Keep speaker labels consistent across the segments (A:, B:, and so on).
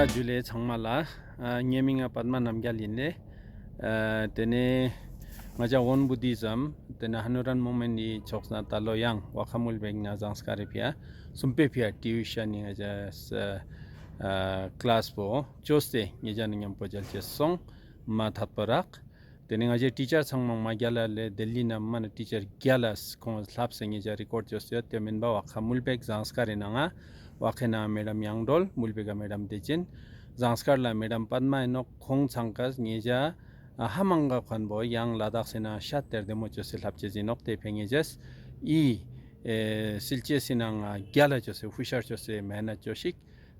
A: 야 줄에 정말라 녀밍아 padma namgyal인데 tene ngaja won buddhism tene hanuran moment ni chokna taloyang wakamul begna zanskare pia sumpe pia tuition ni ngaja class bo choste ngejan ngam pojal chesong ma thaparak tene ngaja teacher sangmang magyala le delhi na man teacher gyalas ko slap sengi ja record choste temen ba wakamul beg zanskare nanga wakena madam yangdol mulbega madam dejen zanskar madam padma no khong changkas ngeja hamanga khanbo yang ladakh sena shatter demo jose lapje jinok te pengejes i silche sinang gyala jose hushar jose mena joshik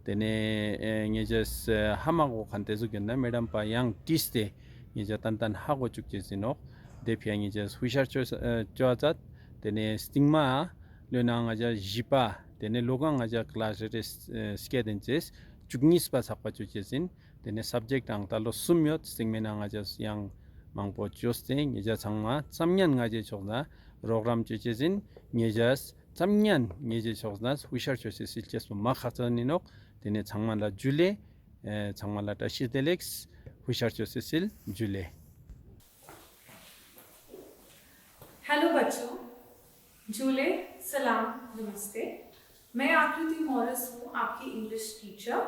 A: tene ngejes hamago khantezu genna madam pa yang tiste ngeja tantan hago chukje jinok de pyangi jes hushar jojat tene stigma lenang aja jipa tene logang aja class skedenches chugnispa sakpa chuchesin tene subject ang talo sumyot stingmenang aja yang mangpo chosting ngeja changma chamnyan ngaje chogna program chuchesin ngejas chamnyan ngeje chogna hushar chose silches ma khatsaninok tene changmala jule changmala ta shidelex hushar chose sil jule.
B: Hello बच्चों, जूले सलाम नमस्ते। मैं आकृति Morris हूँ, आपकी English teacher,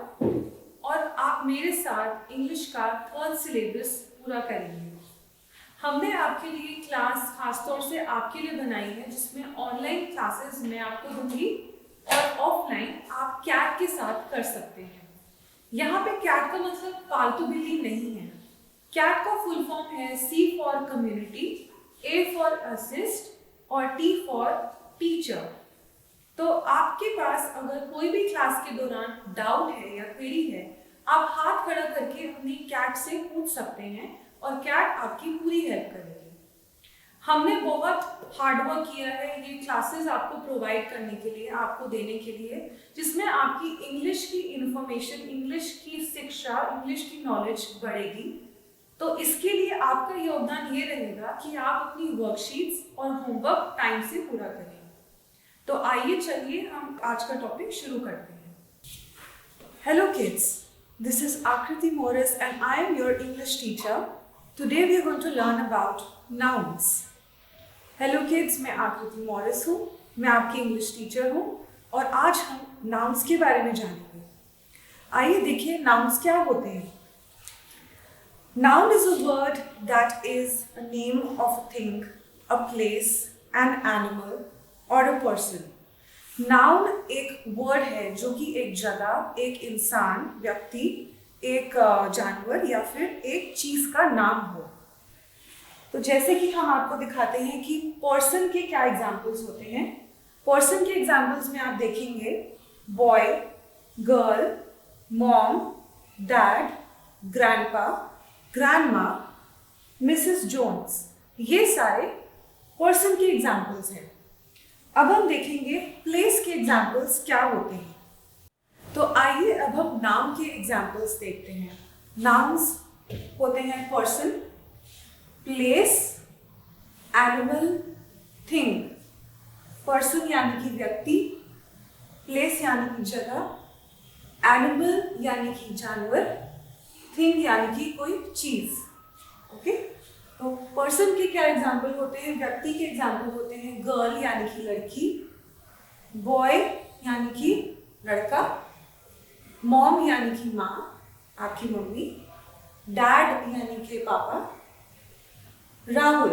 B: और आप मेरे साथ इंग्लिश का 3rd सिलेबस पूरा करेंगे। हमने आपके लिए क्लास खासतौर से आपके लिए बनाई है जिसमें ऑनलाइन क्लासेस मैं आपको दूंगी और ऑफलाइन आप कैट के साथ कर सकते हैं। यहाँ पे कैट का मतलब पालतू बिल्ली नहीं है। कैट का फुल फॉर्म है C for community, A for assist और T फॉर टीचर। तो आपके पास अगर कोई भी क्लास के दौरान डाउट है या क्वेरी है, आप हाथ खड़ा करके अपनी कैट से पूछ सकते हैं और कैट आपकी पूरी हेल्प करेगी। हमने बहुत हार्ड वर्क किया है ये क्लासेस आपको प्रोवाइड करने के लिए, आपको देने के लिए, जिसमें आपकी इंग्लिश की इंफॉर्मेशन, इंग्लिश की शिक्षा, इंग्लिश की नॉलेज बढ़ेगी। तो इसके लिए आपका योगदान ये रहेगा कि आप अपनी वर्कशीट्स और होमवर्क टाइम से पूरा करें। तो आइए चलिए हम आज का टॉपिक शुरू करते हैं। Hello kids, this is Akriti Morris and I am your English teacher. Today we are going to learn about nouns. Hello kids, मैं आकृति मोरिस हूँ, मैं आपकी इंग्लिश टीचर हूँ और आज हम नाउन्स के बारे में जानेंगे। आइए देखिए नाउन्स क्या होते हैं। Noun is a word that is a name of a thing, a place, an animal or a person. Noun एक word है जो कि एक जगह, एक इंसान, व्यक्ति, एक जानवर या फिर एक चीज का नाम हो। तो जैसे कि हम आपको दिखाते हैं कि पर्सन के क्या एग्जाम्पल्स होते हैं। पर्सन के एग्जाम्पल्स में आप देखेंगे boy, girl, mom, dad, grandpa, grandma, Mrs Jones, ये सारे पर्सन के एग्जाम्पल्स हैं। अब हम देखेंगे प्लेस के एग्जाम्पल्स क्या होते हैं। तो आइए अब हम नाउन के एग्जाम्पल्स देखते हैं। नाउन्स होते हैं person, place, animal, thing. Person यानी कि व्यक्ति, प्लेस यानी कि जगह, एनिमल यानी कि जानवर, थिंग यानी कि कोई चीज। ओके, तो पर्सन के क्या एग्जाम्पल होते हैं, व्यक्ति के एग्जाम्पल होते हैं गर्ल यानी कि लड़की, बॉय यानी कि लड़का, मॉम यानी कि माँ, आपकी मम्मी, डैड यानी कि पापा, राहुल,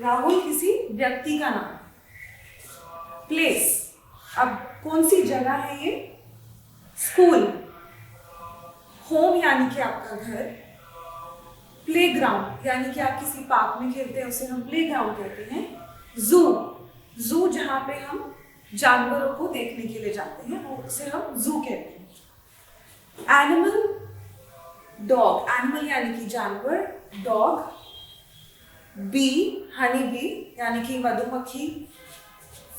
B: राहुल किसी व्यक्ति का नाम। प्लेस, अब कौन सी जगह है ये, स्कूल। होम यानी कि आपका घर, प्लेग्राउंड यानी कि आप किसी पार्क में खेलते हैं उसे हम प्लेग्राउंड कहते हैं, जू, जू जहाँ पे हम जानवरों को देखने के लिए जाते हैं उसे हम जू कहते हैं। एनिमल, डॉग, एनिमल यानी कि जानवर, डॉग। बी, हनी बी यानी कि मधुमक्खी,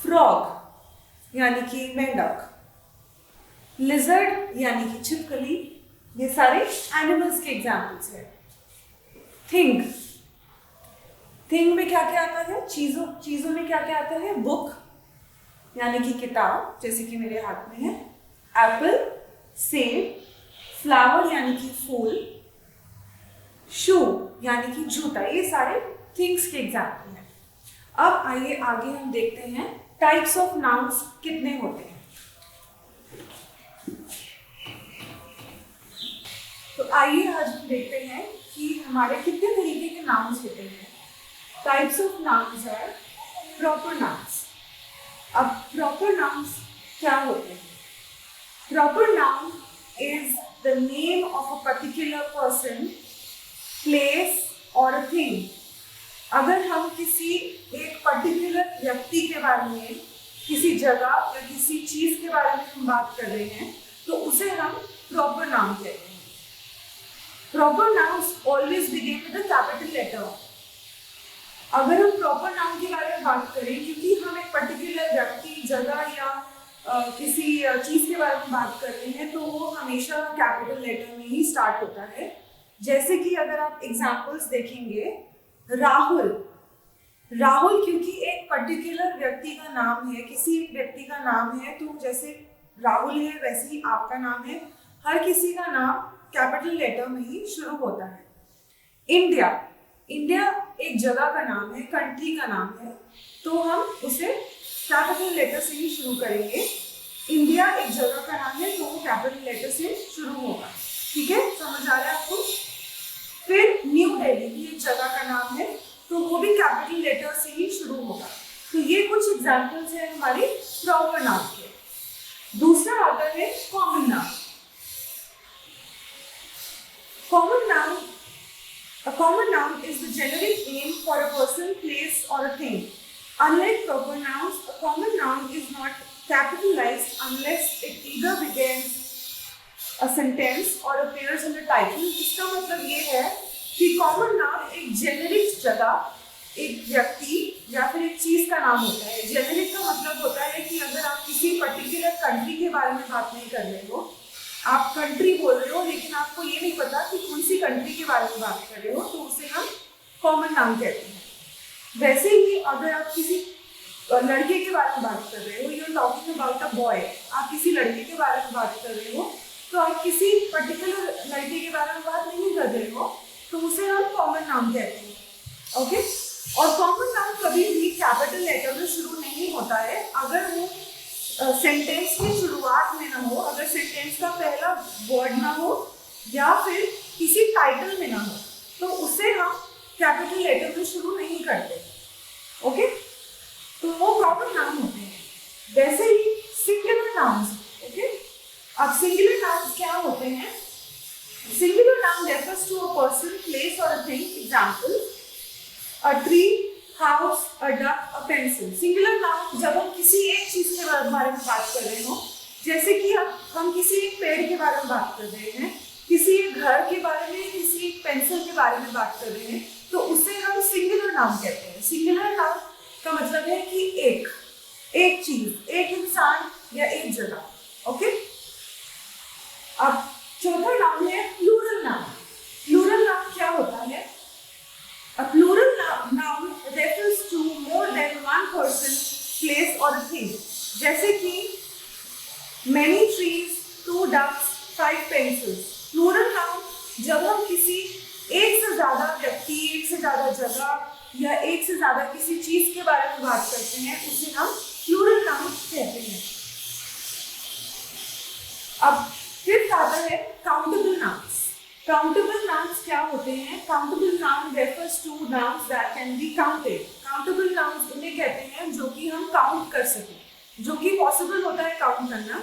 B: फ्रॉग यानी कि मेंढक, लिजर्ड यानी कि छिपकली। ये सारे एनिमल्स के एग्जाम्पल्स हैं। थिंग, थिंग में क्या क्या आता है, चीजों में क्या क्या आता है, बुक यानी कि किताब, जैसे कि मेरे हाथ में है, एप्पल, सेब, फ्लावर यानी कि फूल, शू यानी कि जूता, ये सारे थिंग्स के एग्जाम्पल हैं। अब आइए आगे हम देखते हैं टाइप्स ऑफ नाउन्स कितने होते हैं। तो आइए आज हम देखते हैं कि हमारे कितने तरीके के नाउन्स होते हैं। Types of nouns are proper nouns. अब प्रॉपर नाउन्स क्या होते हैं? Proper noun is the name of a particular person, place और अ थिंग। अगर हम किसी एक पर्टिकुलर व्यक्ति के बारे में, किसी जगह या किसी चीज के बारे में हम बात कर रहे हैं तो उसे हम प्रॉपर नाउन कहते हैं। Proper nouns always begin with a capital letter. अगर हम प्रॉपर नाउन के बारे में बात करें, क्योंकि हम एक पर्टिकुलर व्यक्ति, जगह या किसी चीज के बारे में बात कर रहे हैं तो वो हमेशा कैपिटल लेटर में ही स्टार्ट होता है। जैसे कि अगर आप एग्जाम्पल्स देखेंगे, राहुल, राहुल क्योंकि एक पर्टिकुलर व्यक्ति का नाम है, किसी एक व्यक्ति का नाम है, तो जैसे राहुल है वैसे ही आपका नाम है। हर किसी का नाम कैपिटल लेटर में ही शुरू होता है। इंडिया, इंडिया एक जगह का नाम है, कंट्री का नाम है, तो हम उसे कैपिटल लेटर से ही शुरू करेंगे। इंडिया एक जगह का नाम है तो वो कैपिटल लेटर से शुरू होगा। ठीक है, समझ आ रहा है आपको? फिर न्यू दिल्ली, ये जगह का नाम है तो वो भी कैपिटल लेटर से ही शुरू होगा। तो ये कुछ एग्जाम्पल्स हैं हमारे प्रॉपर नाउन के। दूसरा आता है common noun. Common noun, a common noun is the generic name for a person, place or a thing. Unlike proper nouns, a common noun is not capitalized unless it either begins a sentence or appears in the title. इसका मतलब ये है कि common noun एक generic जगह, एक व्यक्ति या फिर एक चीज का नाम होता है। जेनेरिक का मतलब होता है कि अगर आप किसी पर्टिकुलर कंट्री के बारे में बात नहीं कर रहे हो, आप कंट्री बोल रहे हो लेकिन आपको ये नहीं पता कि कौन सी कंट्री के बारे में बात कर रहे हो, तो उसे हम कॉमन नाउन कहते हैं। वैसे ही अगर आप किसी लड़के के बारे में बात कर रहे हो, you are talking about a boy, आप किसी लड़के के बारे में बात कर रहे हो, तो आप किसी पर्टिकुलर लड़के के बारे में बात नहीं कर रहे हो, तो उसे हम कॉमन नाउन कहते हैं। ओके, और कॉमन नाउन कभी भी कैपिटल लेटर में शुरू नहीं होता है अगर वो सेंटेंस की शुरुआत में ना हो, अगर सेंटेंस का पहला वर्ड ना हो या फिर किसी टाइटल में ना हो, तो उसे हम कैपिटल लेटर में शुरू नहीं करते। ओके, तो वो कॉमन नाउन होते हैं। वैसे ही सिंगुलर नाउन्स, ओके, अब सिंगुलर नाउन्स क्या होते हैं? Singular noun refers to a person, place और a thing. Example, a tree, house, a duck, a pencil. Singular noun जब हम किसी एक चीज के बारे में बात कर रहे हो, जैसे कि हम किसी एक पेड़ के बारे में बात कर रहे हैं, किसी एक घर के बारे में, किसी एक पेंसिल के बारे में बात कर रहे हैं, तो उसे हम सिंगुलर नाउन कहते हैं। सिंगुलर नाउन का मतलब है कि एक चीज, एक इंसान या एक जगह। ओके, अब चौथा नाउन है प्लूरल नाउन। प्लूरल नाउन क्या होता है? A plural noun refers to more than one person, place or a thing. जैसे कि many trees, 2 ducks, 5 pencils. Plural noun जब हम किसी एक से ज्यादा व्यक्ति, एक से ज्यादा जगह या एक से ज्यादा किसी चीज के बारे में बात करते हैं, उसे हम प्लूरल नाउन कहते हैं। अब फिफ्थ आता है काउंटेबल नाउन्स। काउंटेबल नाउन्स क्या होते हैं? Countable noun refers two nouns that can be counted. Countable nouns उन्हें कहते हैं जो कि हम काउंट कर सकें, जो कि पॉसिबल होता है काउंट करना,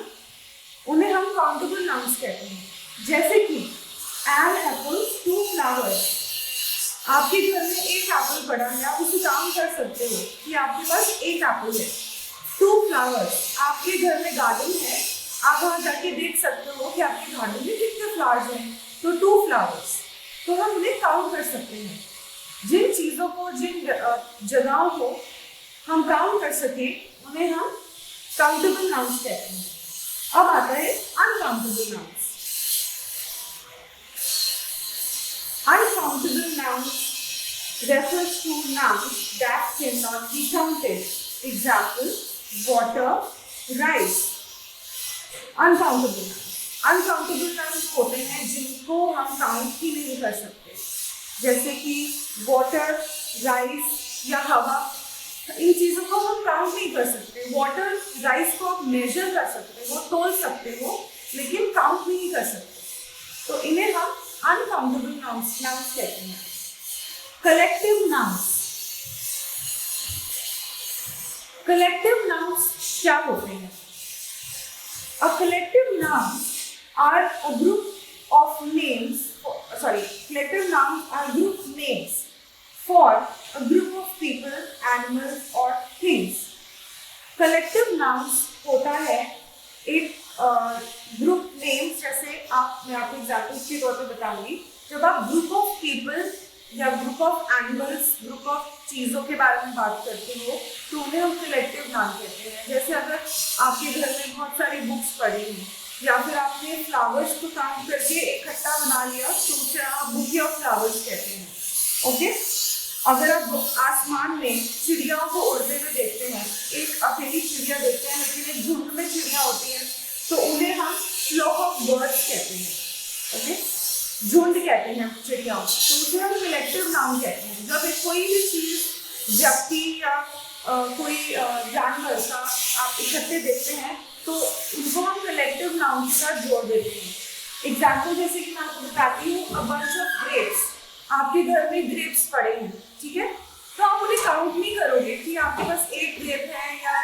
B: उन्हें हम काउंटेबल नाउन्स कहते हैं। जैसे कि एन एप्पल, 2 फ्लावर्स। आपके घर में एक एप्पल पड़ा है, आप उसे काउंट कर सकते हो कि आपके पास एक एप्पल है। 2 फ्लावर्स, आपके घर में गार्डन है, आप वहां जाके देख सकते हो कि आपके गार्डन में कितने फ्लावर्स हैं, तो 2 फ्लावर्स। तो हम उन्हें काउंट कर सकते हैं। जिन चीज़ों को, जिन जगहों को हम काउंट कर सके, उन्हें हम काउंटेबल नाउन्स कहते हैं। अब आता है uncountable nouns. Uncountable nouns refers to nouns that cannot be counted. Example, water, rice. Uncountable nouns. Uncountable nouns होते हैं जिनको हम काउंट ही नहीं कर सकते, जैसे कि वाटर, राइस या हवा। इन चीज़ों को हम काउंट नहीं कर सकते। वाटर, राइस को आप मेजर कर सकते हो, तोल सकते हो, लेकिन काउंट नहीं कर सकते। तो इन्हें हम अनकाउंटेबल नाउन्स कहते हैं। कलेक्टिव नाउन्स, कलेक्टिव नाउन्स क्या होते हैं? A collective nouns are a group of names, collective nouns are group names for a group of people, animals or things. Collective nouns होता है एक ग्रुप नेम्स, जैसे मैं आपको एग्जाम्पल के तौर पे बताऊंगी। जब आप ग्रुप ऑफ पीपल या group of animals, group of चीज़ों के बारे में बात करते हो तो उन्हें हम कलेक्टिव नाम कहते हैं। जैसे अगर आपके घर में बहुत सारी बुक्स पड़ी हैं या फिर आपने फ्लावर्स को काउंट करके इकट्ठा बना लिया तो उसे आप बुके ऑफ फ्लावर्स कहते हैं। ओके, अगर आप आसमान में चिड़ियाओं को उड़ते हुए देखते हैं, एक अकेली चिड़िया देखते हैं लेकिन एक झुंड में चिड़िया होती है, तो उन्हें हम फ्लॉक ऑफ बर्ड्स कहते हैं। ओके, झुंड कहते हैं चिड़ियाओं, तो उसे हम कलेक्टिव नाउन कहते हैं। जब कोई भी चीज़, व्यक्ति या कोई जानवर का आप इकट्ठे देखते हैं तो उनको हम कलेक्टिव नाउन के साथ जोड़ देते हैं। एग्जाम्पल जैसे कि मैं आपको बताती हूँ, अ बंच ऑफ ग्रेप्स। आपके घर में ग्रेप्स पड़े हैं, ठीक है, तो आप उन्हें काउंट नहीं करोगे कि आपके पास 1 ग्रेप है या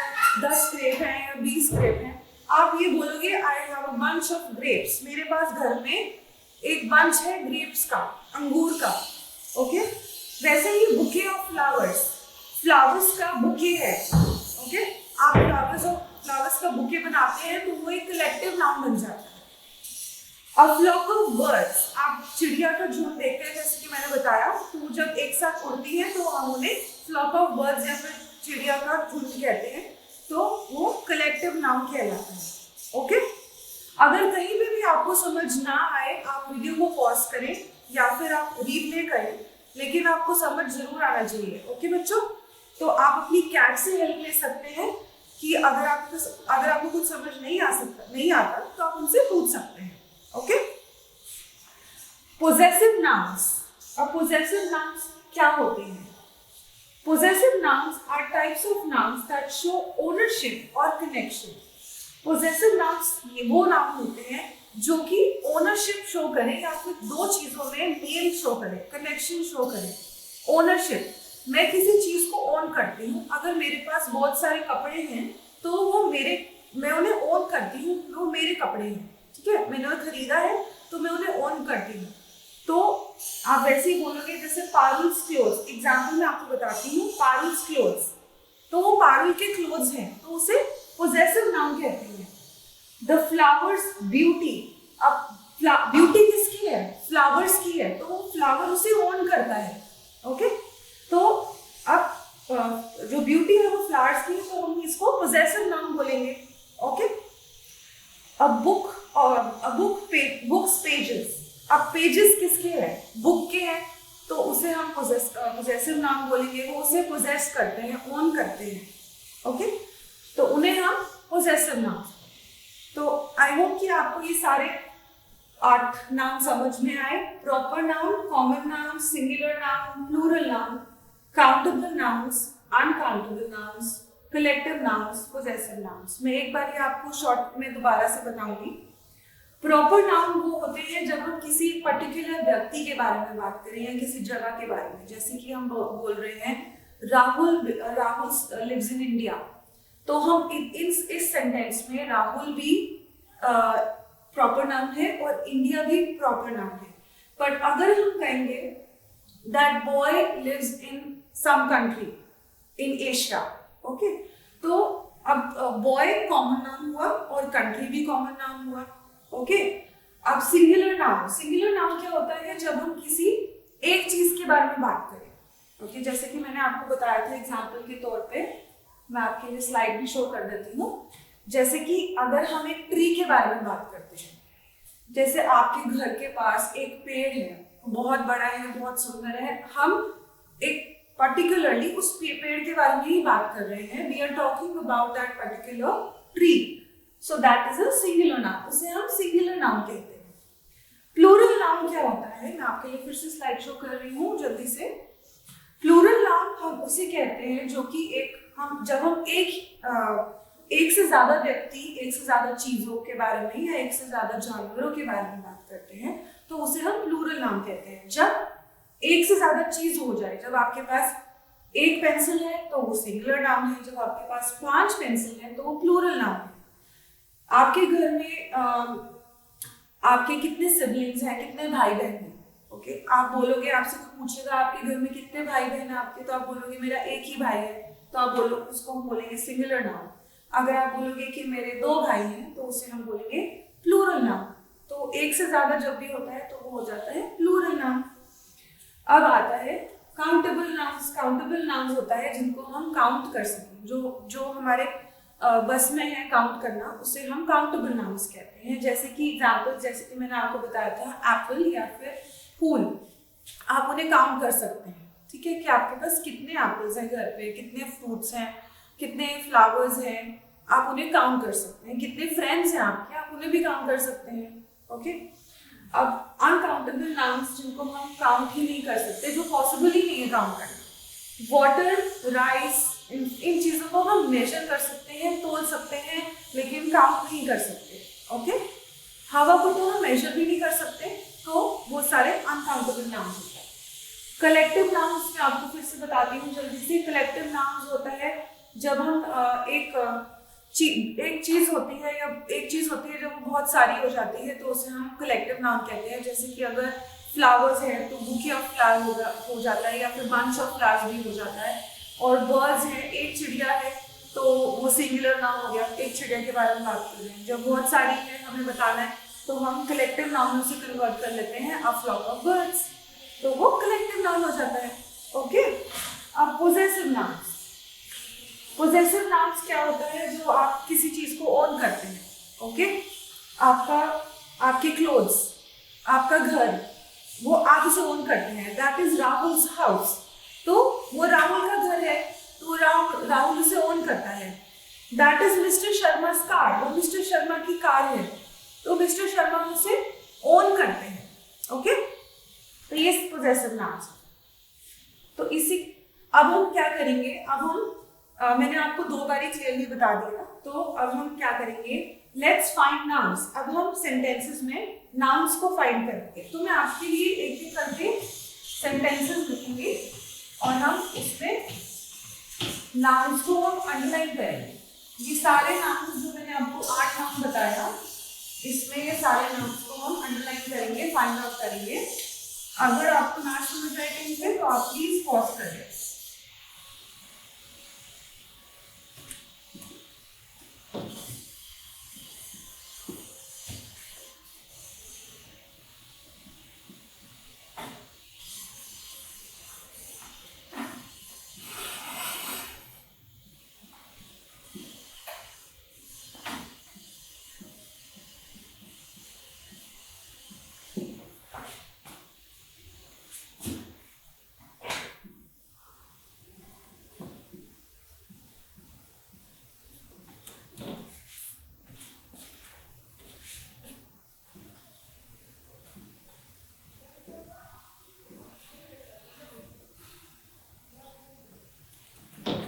B: 10 ग्रेप है या 20 ग्रेप है। आप ये बोलोगे I have a bunch of grapes, मेरे पास घर में एक बंच है ग्रेप्स का, अंगूर का। ओके, वैसे ही बुके ऑफ फ्लावर्स, फ्लावर्स का बुके है। ओके, आप फ्लावर्स का बुके बनाते हैं तो वो एक कलेक्टिव नाउन बन जाता है। अ फ्लॉक ऑफ बर्ड्स, आप चिड़िया का झुंड देखते हैं जैसे कि मैंने बताया, तो जब एक साथ उड़ती है तो हम उन्हें फ्लॉक ऑफ बर्ड्स या फिर चिड़िया का झुंड कहते हैं, तो वो कलेक्टिव नाउन कहलाता है। ओके, अगर कहीं भी आपको समझ ना आए आप वीडियो को पॉज करें या फिर आप रीप्ले करें, लेकिन आपको समझ जरूर आना चाहिए। ओके बच्चों, तो आप अपनी कैट से हेल्प ले सकते हैं कि अगर आपको कुछ समझ नहीं आता तो आप उनसे पूछ सकते हैं। Okay, possessive nouns. अब पोजेसिव नाउन्स क्या होते हैं? Possessive nouns are types of nouns that show ownership और कनेक्शन। पोजेसिव नाउन्स ये वो नाउन होते हैं जो कि ओनरशिप शो करें या फिर दो चीजों में मेल शो करें, कनेक्शन शो करें। ओनरशिप, मैं किसी चीज को ओन करती हूँ। अगर मेरे पास बहुत सारे कपड़े हैं तो मैं उन्हें ओन करती हूँ, वो मेरे कपड़े हैं, ठीक है, मैंने उन्हें खरीदा है तो मैं उन्हें ओन करती हूँ। तो आप वैसे ही बोलोगे जैसे पारुल्स क्लोथ्स, एग्जाम्पल मैं आपको बताती हूँ। पारुल्स क्लोथ्स, तो वो पारुल के क्लोथ्स हैं तो उसे पोजेसिव नाउन कहते हैं। द फ्लावर्स ब्यूटी, अब ब्यूटी किसकी है? फ्लावर्स की है, तो वो फ्लावर उसे ओन करता है। ओके, तो अब जो ब्यूटी है वो फ्लावर्स की है तो हम इसको पोजेसिव नाउन बोलेंगे। ओके, बुक्स पेजेस, अब पेजेस किसके हैं? बुक के हैं, तो उसे हम पोजेसिव नाउन बोलेंगे। वो उसे पोजेस करते हैं, ओन करते हैं। ओके, तो उन्हें हम पोजेसिव नाउन। तो आई होप कि आपको ये सारे 8 नाउन समझ में आए। Proper noun, common noun, singular noun, plural noun, countable nouns, uncountable nouns, collective nouns, possessive nouns. मैं एक बार ये आपको शॉर्ट में दोबारा से बताऊंगी। प्रॉपर नाउन वो होते हैं जब हम किसी पर्टिकुलर व्यक्ति के बारे में बात करें या किसी जगह के बारे में, जैसे कि हम बोल रहे हैं राहुल लिव्स इन इंडिया, तो हम इस सेंटेंस में राहुल भी प्रॉपर नाउन है और इंडिया भी प्रॉपर नाउन है। बट अगर हम कहेंगे that boy lives in some country in Asia, okay, तो अब बॉय कॉमन नाउन हुआ और कंट्री भी कॉमन नाउन हुआ। ओके, अब सिंगुलर नाउन क्या होता है? जब हम किसी एक चीज के बारे में बात करें। ओके, जैसे कि मैंने आपको बताया था एग्जाम्पल के तौर पे, मैं आपके लिए स्लाइड भी शो कर देती हूँ। जैसे कि अगर हम एक ट्री के बारे में बात करते हैं, जैसे आपके घर के पास एक पेड़ है, बहुत बड़ा है, बहुत सुंदर है, हम एक पर्टिकुलरली उस पेड़ के बारे में ही बात कर रहे हैं। We are talking about that particular tree. So that is a singular noun, उसे हम सिंगुलर नाउन कहते हैं। प्लूरल नाउन क्या होता है, मैं आपके लिए फिर से स्लाइड शो कर रही हूँ जल्दी से। प्लूरल नाउन हम उसे कहते हैं जो कि जब हम एक से ज्यादा व्यक्ति, एक से ज्यादा चीजों के बारे में या एक से ज्यादा जानवरों के बारे में बात करते हैं तो उसे हम प्लूरल नाउन कहते हैं। जब एक से ज्यादा चीज हो जाए, जब आपके पास एक पेंसिल है तो वो सिंगुलर नाउन है, जब आपके पास 5 पेंसिल है तो वो प्लूरल नाउन है। आपके घर में आपके कितने सिबलिंग्स हैं, कितने भाई बहन हैं, ओके आप बोलोगे, आपसे कोई पूछेगा आपके घर में कितने भाई बहन हैं आपके, तो आप बोलोगे मेरा एक ही भाई है, तो आप बोलो, उसको हम बोलेंगे सिंगुलर नाउन। अगर आप बोलोगे कि मेरे 2 भाई हैं तो उसे हम बोलेंगे प्लूरल नाउन। तो एक से ज्यादा जब भी होता है तो वो हो जाता है प्लूरल नाउन। अब आता है काउंटेबल नाउन्स। काउंटेबल नाउन्स होता है जिनको हम काउंट कर सकें, जो हमारे बस में है काउंट करना, उसे हम काउंटेबल नाउन्स कहते हैं। जैसे कि एग्जाम्पल, जैसे कि मैंने आपको बताया था एप्पल या फिर फूल, आप उन्हें काउंट कर सकते हैं, ठीक है, कि आपके पास कितने एप्पल्स हैं घर पे, कितने फ्रूट्स हैं, कितने फ्लावर्स हैं, आप उन्हें काउंट कर सकते हैं। कितने फ्रेंड्स हैं आपके, आप उन्हें भी काउंट कर सकते हैं, ओके। अब अनकाउंटेबल नाउन्स जिनको हम काउंट ही नहीं कर सकते, जो पॉसिबल ही नहीं है काउंट करना, वाटर, राइस, इन चीजों को हम मेजर कर सकते हैं, तोल सकते हैं, लेकिन काउंट नहीं कर सकते, ओके। हवा को तो हम मेजर भी नहीं कर सकते, तो वो सारे अनकाउंटेबल नाउन्स होते हैं। कलेक्टिव नाउन्स मैं आपको फिर से बताती हूँ जल्दी से। कलेक्टिव नाउन्स होता है जब हम एक चीज होती है या एक चीज होती है जब बहुत सारी हो जाती है तो उसे हम कलेक्टिव नाउन कहते हैं। जैसे कि अगर फ्लावर्स है तो बुके ऑफ फ्लावर हो जाता है, या फिर बंच ऑफ फ्लावर्स भी हो जाता है। और बर्ड्स है, एक चिड़िया है तो वो सिंगुलर नाउन हो गया, एक चिड़िया के बारे में बात कर रहे हैं। जब बहुत सारी है हमें बताना है तो हम कलेक्टिव नाउन से कन्वर्ट कर लेते हैं अ फ्लॉक ऑफ बर्ड्स, तो वो कलेक्टिव नाउन हो जाता है, ओके। अब पोजेसिव नाउन्स। पोजेसिव नाउन्स क्या होता है, जो आप किसी चीज को ओन करते हैं, ओके। आपके क्लोथ्स, आपका घर, वो आप उसे ओन करते हैं, दैट इज राहुल्स हाउस। तो वो राहुल का घर है तो राहुल उसे ओन करता है। That is mister Sharma car, वो मिस्टर शर्मा की कार है तो मिस्टर शर्मा उसे ओन करते हैं, ओके। तो ये पोजेसिव नाउन्स। तो अब हम क्या करेंगे, मैंने आपको 2 बार ही क्लियरली बता दिया, तो अब हम क्या करेंगे, लेट्स फाइंड नाउन्स। अब हम सेंटेंसेस में नाउन्स को फाइंड करेंगे। तो मैं आपके लिए एक एक करके सेंटेंसेस लिखूंगी और हम उसमें नाउन्स को हम अंडरलाइन करेंगे। ये सारे नाउन्स जो मैंने आपको 8 नाउन बताया, इसमें ये सारे नाउन्स को हम अंडरलाइन करेंगे, फाइंड आउट करेंगे। अगर आपको ना समझ आए कहीं पे तो आप प्लीज पॉज करें।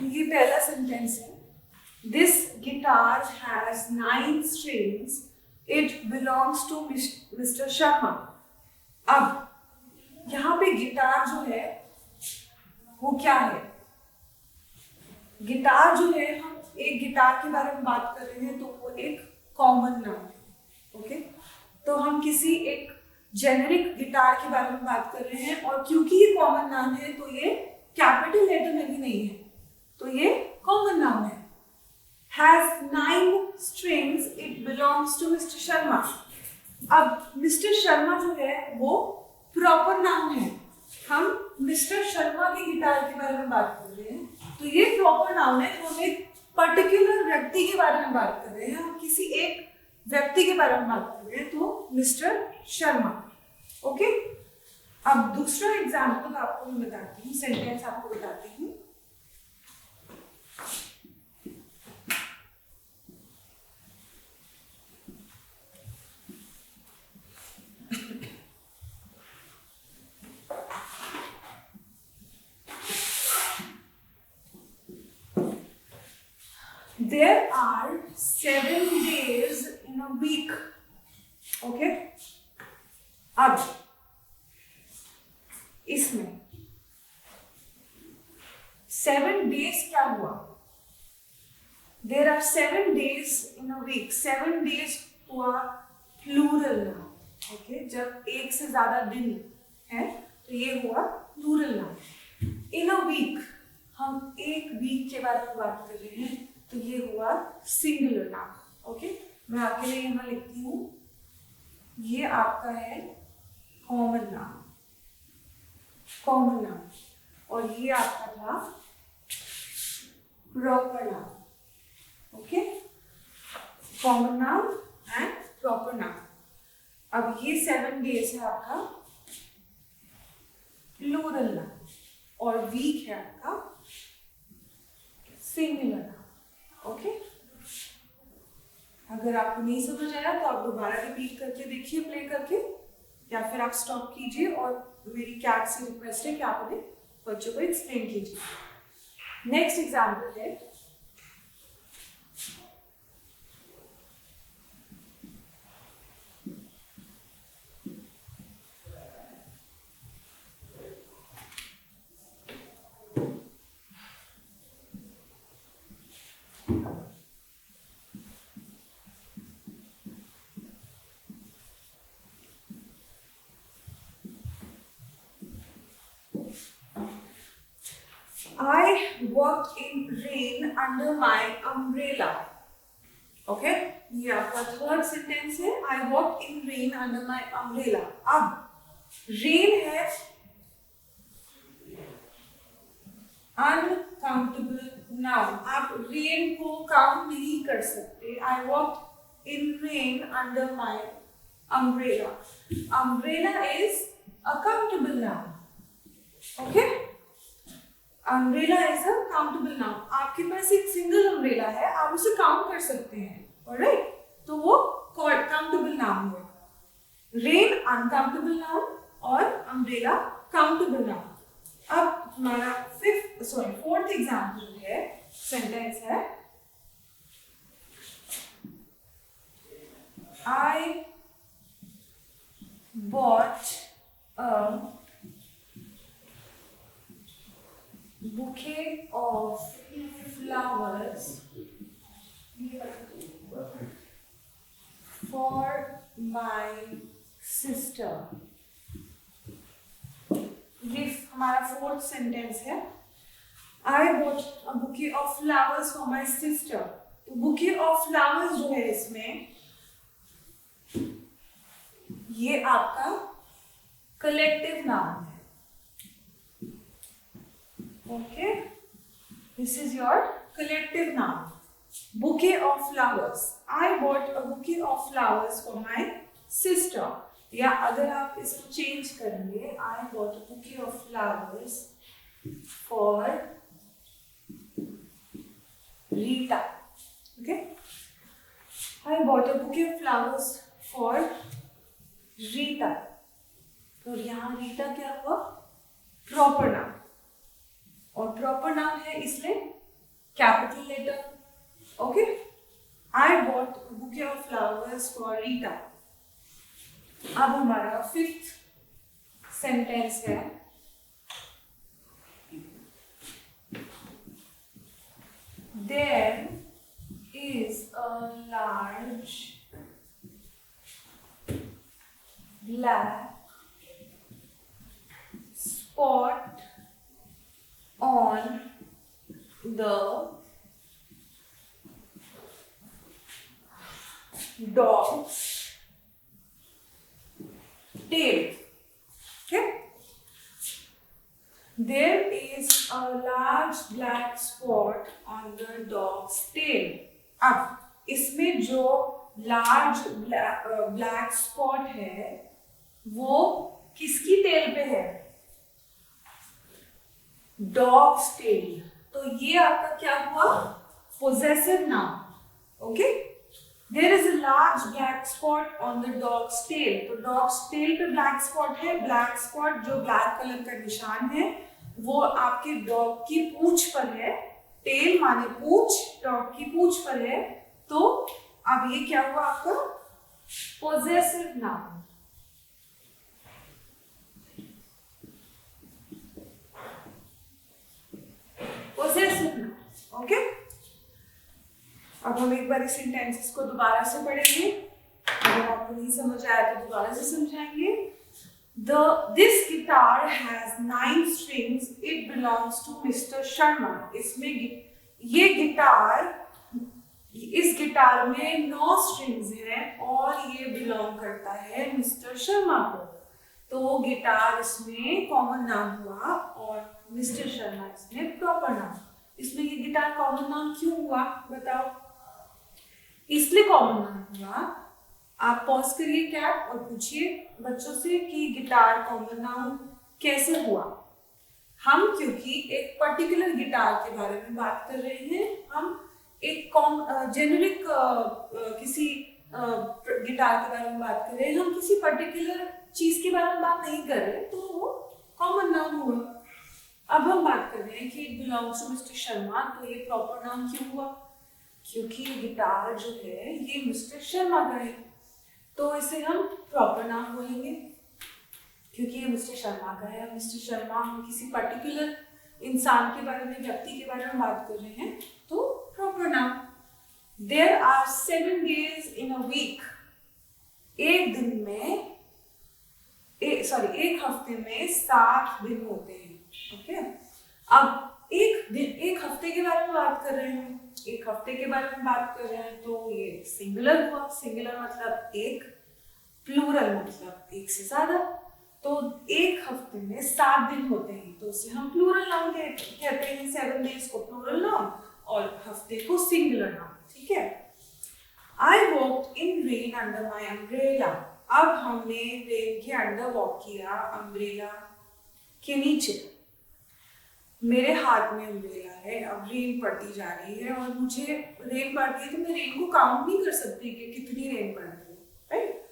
B: ये पहला सेंटेंस है, this guitar has 9 strings, it belongs to mister Sharma. अब यहाँ पे गिटार जो है वो क्या है, गिटार जो है, हम एक गिटार के बारे में बात कर रहे हैं तो वो एक कॉमन नाउन है, ओके। तो हम किसी एक जेनेरिक गिटार के बारे में बात कर रहे हैं, और क्योंकि ये कॉमन नाउन है तो ये कैपिटल लेटर में भी नहीं है, तो ये कॉमन नाउन है। Has 9 strings, it belongs to mister Sharma. अब मिस्टर शर्मा जो है वो प्रॉपर नाउन है, हम मिस्टर शर्मा के गिटार के बारे में बात कर रहे हैं तो ये प्रॉपर नाउन है। हम एक पर्टिकुलर व्यक्ति के बारे में बात कर रहे हैं, हम किसी एक व्यक्ति के बारे में बात कर रहे हैं तो मिस्टर शर्मा, ओके। अब दूसरा एग्जाम्पल आपको मैं बताती हूँ, सेंटेंस आपको बताती हूँ। There are 7 days in a week. Okay? अब इसमें 7 days क्या हुआ? There are 7 days in a week. 7 days हुआ plural नाउन. Okay? जब एक से ज्यादा दिन है तो ये हुआ plural noun. In a week हम एक वीक के बारे में बात कर रहे हैं तो ये हुआ सिंगुलर नाउन. ओके, मैं आपके लिए यहाँ लिखती हूँ. ये आपका है कॉमन नाउन, कॉमन नाउन, और ये आपका था proper noun. Okay, common noun and proper noun. अब ये 7 डेज है आपका प्लूरल नाउन और वीक है आपका सिंगुलर नाउन. ओके, अगर आपको नहीं समझ आया तो आप दोबारा रिपीट करके देखिए, प्ले करके, या फिर आप स्टॉप कीजिए और मेरी कैट से रिक्वेस्ट है कि आप अपने बच्चों को एक्सप्लेन कीजिए. नेक्स्ट एग्जाम्पल है I walked in rain under my umbrella. Okay, ये आपका थर्ड सेंटेंस है. I walked in rain under my umbrella. अब rain है uncountable noun. आप rain को काउंट नहीं कर सकते. I walked in rain under my umbrella. Umbrella is a countable noun. Okay? Umbrella is a countable noun. आपके पास एक सिंगल अम्ब्रेला है, आप उसे काउंट कर सकते हैं. ऑलराइट, तो वो काउंटेबल नाउन है. रेन अनकाउंटेबल नाउन और अम्ब्रेला काउंटेबल नाउन. अब हमारा फोर्थ एग्जांपल है, सेंटेंस है I bought a bouquet of flowers for my sister. ये हमारा फोर्थ सेंटेंस है. I bought a bouquet of flowers for my sister. तो bouquet of flowers जो है इसमें, ये आपका कलेक्टिव नाउन है. Okay, this is your collective noun. Bouquet of flowers. I bought a bouquet of flowers for my sister. या अगर आप इसको चेंज करेंगे, I bought a bouquet of flowers for Rita. Okay, I bought a bouquet of flowers for Rita. तो यहाँ Rita क्या हुआ? Proper noun. और प्रॉपर नाउन है इसलिए capital letter. Okay, I bought bouquet of flowers for Rita. अब हमारा fifth sentence है there is a large black spot on the dog's tail. Okay, there is a large black spot on the dog's tail. अब इसमें जो large black spot है वो किसकी tail पे है? Dog's tail. तो ये आपका क्या हुआ? Possessive noun. Okay, there is a large black spot on the dog's tail. तो डॉग्स टेल पे ब्लैक स्पॉट है. ब्लैक स्पॉट जो ब्लैक कलर का निशान है वो आपके डॉग की पूंछ पर है. टेल माने पूंछ, डॉग की पूंछ पर है, तो अब ये क्या हुआ आपका possessive noun. Possessive noun, okay. अब हम एक बार इस सेंटेंसेस को दोबारा से पढ़ेंगे, अगर आपको नहीं समझ आया तो दोबारा से समझाएंगे। This guitar has 9 strings. It belongs to Mr. Sharma. इसमें ये गिटार, इस गिटार में 9 स्ट्रिंग्स हैं और ये बिलोंग करता है मिस्टर शर्मा को। तो वो गिटार इसमें कॉमन नाउन हुआ और मिस्टर शर्मा इसमें प्रॉपर नाउन। इसमें ये गिटार कॉमन नाउन क्यों हुआ बताओ? इसलिए कॉमन नाउन हुआ, आप पॉज करिए कैप और पूछिए बच्चों से कि गिटार कॉमन नाउन कैसे हुआ। हम क्योंकि एक पर्टिकुलर गिटार के बारे में बात कर रहे हैं, हम एक जेनेरिक किसी गिटार के बारे में बात कर रहे हैं, हम किसी पर्टिकुलर चीज के बारे में बात नहीं कर रहे, तो वो कॉमन नाउन हुआ। अब हम बात कर रहे हैं कि it belongs to mister Sharma, तो ये प्रॉपर नाउन क्यों हुआ? क्योंकि गिटार जो है ये मिस्टर शर्मा का है, तो इसे हम प्रॉपर नाउन बोलेंगे क्योंकि ये मिस्टर शर्मा का है। मिस्टर शर्मा, हम किसी पर्टिकुलर इंसान के बारे में, व्यक्ति के बारे में बात कर रहे हैं, तो proper noun. There are 7 days in a week. एक दिन में एक हफ्ते में 7 दिन होते हैं, ओके। अब एक हफ्ते के बारे में बात कर रहे हैं, एक हफ्ते के बारे में बात कर रहे हैं, तो ये सिंगुलर हुआ। सिंगुलर मतलब एक, प्लूरल मतलब एक से ज्यादा। तो एक हफ्ते में 7 दिन होते हैं, तो उसे हम प्लूरल नाउन कहते हैं। 7 days को प्लूरल नाउन और हफ्ते को सिंगुलर नाउन, ठीक है। I walked in rain under my umbrella. अब हमने रेन के अंडर वॉक किया, अम्ब्रेला के नीचे। मेरे हाथ में अम्ब्रेला है, अब रेन पड़ती जा रही है और मुझे रेन पड़ती है, तो मैं रेन को काउंट नहीं कर सकती कि कितनी रेन पड़ रही है, राइट।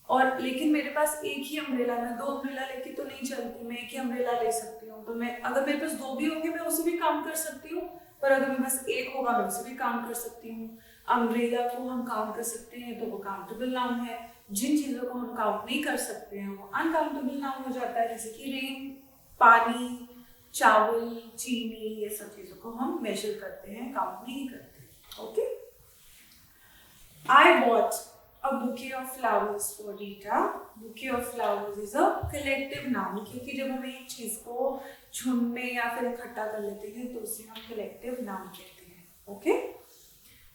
B: और लेकिन मेरे पास एक ही अम्ब्रेला, मैं 2 अम्ब्रेला लेके तो नहीं चलती, मैं एक ही अम्ब्रेला ले सकती हूँ। तो मैं, अगर मेरे पास 2 भी होंगे मैं उसे भी काउंट कर सकती हूँ, पर अगर मेरे पास एक होगा मैं उसे भी काउंट कर सकती हूँ। अम्ब्रेला को हम काउंट कर सकते हैं तो वो काउंटेबल नाउन है। जिन चीजों को हम काउंट नहीं कर सकते हैं वो अनकाउंटेबल नाउन हो जाता है, जैसे कि रेन, पानी, चावल, चीनी, ये सब चीजों को हम मेजर करते हैं, काउंट नहीं करते, okay. I bought a bouquet of flowers for Rita. Bouquet of flowers is a collective noun, क्योंकि जब हम एक चीज को झुंड में या फिर इकट्ठा कर लेते हैं तो उसे हम collective noun कहते हैं, okay.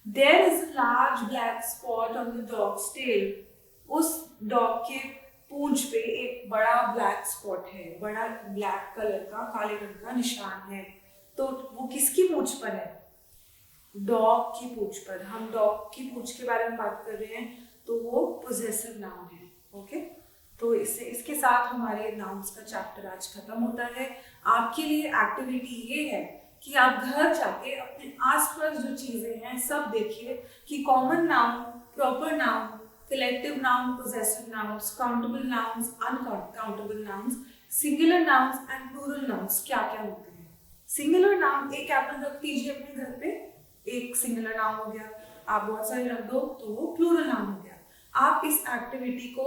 B: There is a large black spot on the dog's tail. उस डॉग के पूंछ पे एक बड़ा ब्लैक स्पॉट है, बड़ा ब्लैक कलर का, काले रंग का निशान है। तो वो किसकी पूंछ पर है? डॉग की पूंछ पर। हम डॉग की पूंछ के बारे में बात कर रहे हैं, तो वो पोजेसिव नाउन है, ओके। तो इसके साथ हमारे नाउन्स का चैप्टर आज खत्म होता है। आपके लिए एक्टिविटी ये है कि आप घर जाके अपने आसपास जो चीजें हैं सब देखिए कि common noun, proper noun, collective noun, possessive nouns, countable nouns, uncountable nouns, singular nouns and plural nouns क्या क्या होते हैं। singular noun, एक एप्पल रख दीजिए अपने घर पे, एक singular noun हो गया। आप बहुत सारे रख दो तो वो plural noun हो गया। आप इस एक्टिविटी को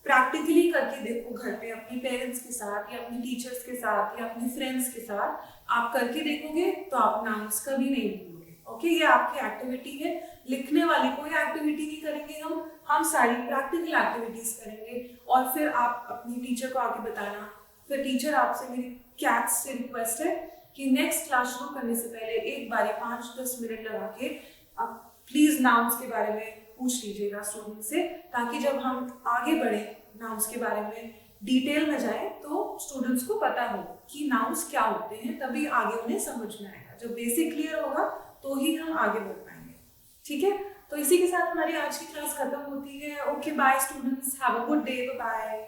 B: प्रैक्टिकली करके देखो घर पे, अपने पेरेंट्स के साथ या अपने टीचर्स के साथ या अपने फ्रेंड्स के साथ आप करके देखोगे तो आप नाउन्स कभी नहीं भूलोगे, ओके। ये आपकी एक्टिविटी है। लिखने वाली कोई एक्टिविटी नहीं करेंगे हम सारी प्रैक्टिकल एक्टिविटीज करेंगे और फिर आप अपनी टीचर को आके बताना। फिर टीचर आपसे, मेरी कैट्स से रिक्वेस्ट है कि नेक्स्ट क्लास शुरू करने से पहले एक बार 5-10 मिनट लगा के आप प्लीज नाउन्स के बारे में पूछ लीजिएगा स्टूडेंट से, ताकि जब हम आगे बढ़े नाउन्स के बारे में डिटेल में जाए तो स्टूडेंट्स को पता हो कि नाउन्स क्या होते हैं, तभी आगे उन्हें समझ में आएगा। जब बेसिक क्लियर होगा तो ही हम आगे बढ़ पाएंगे, ठीक है। तो इसी के साथ हमारी आज की क्लास खत्म होती है। Okay, bye students, have a good day, bye.